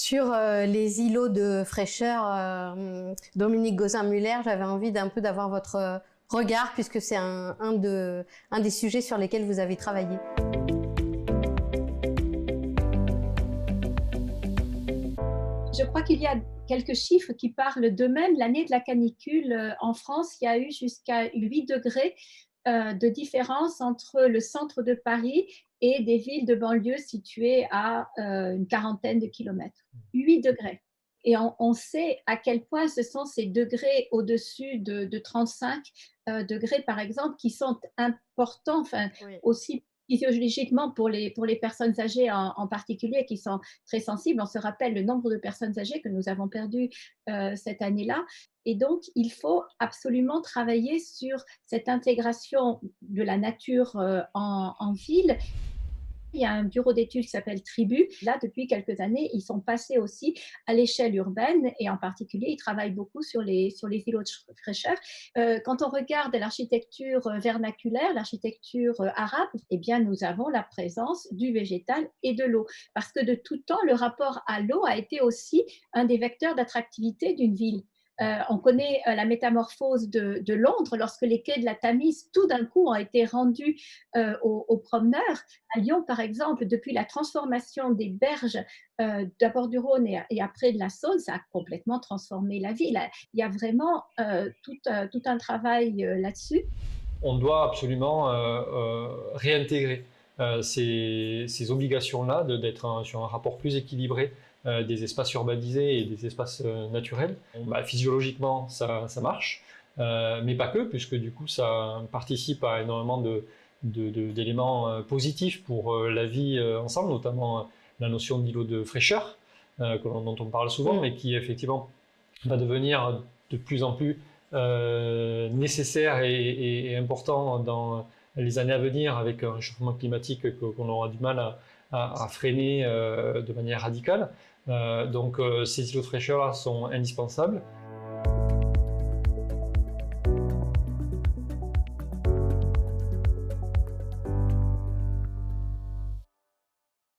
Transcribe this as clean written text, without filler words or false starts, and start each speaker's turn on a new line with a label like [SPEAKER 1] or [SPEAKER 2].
[SPEAKER 1] Sur les îlots de fraîcheur, Dominique Gozin-Muller, j'avais envie d'un peu d'avoir votre regard puisque c'est un des sujets sur lesquels vous avez travaillé.
[SPEAKER 2] Je crois qu'il y a quelques chiffres qui parlent d'eux-mêmes. L'année de la canicule, en France, il y a eu jusqu'à 8 degrés de différence entre le centre de Paris et des villes de banlieue situées à une quarantaine de kilomètres. 8 degrés. Et on sait à quel point ce sont ces degrés au-dessus de 35 degrés, par exemple, qui sont importants, enfin,
[SPEAKER 1] Oui.
[SPEAKER 2] aussi physiologiquement pour les personnes âgées en particulier qui sont très sensibles. On se rappelle le nombre de personnes âgées que nous avons perdues cette année-là. Et donc, il faut absolument travailler sur cette intégration de la nature en ville. Il y a un bureau d'études qui s'appelle Tribu. Là, depuis quelques années, ils sont passés aussi à l'échelle urbaine et en particulier, ils travaillent beaucoup sur les îlots de fraîcheur. Quand on regarde l'architecture vernaculaire, l'architecture arabe, eh bien, nous avons la présence du végétal et de l'eau. Parce que de tout temps, le rapport à l'eau a été aussi un des vecteurs d'attractivité d'une ville. On connaît la métamorphose de Londres lorsque les quais de la Tamise, tout d'un coup, ont été rendus aux promeneurs. À Lyon, par exemple, depuis la transformation des berges, d'abord du Rhône et après de la Saône, ça a complètement transformé la ville. Il y a vraiment tout un travail là-dessus.
[SPEAKER 3] On doit absolument réintégrer ces obligations-là d'être sur un rapport plus équilibré des espaces urbanisés et des espaces naturels. Physiologiquement, ça marche, mais pas que, puisque du coup, ça participe à énormément d'éléments positifs pour la vie ensemble, notamment la notion d'îlot de fraîcheur, dont on parle souvent, mais qui effectivement va devenir de plus en plus nécessaire et important dans les années à venir avec un changement climatique qu'on aura du mal à freiner de manière radicale. Donc ces îlots de fraîcheur sont indispensables.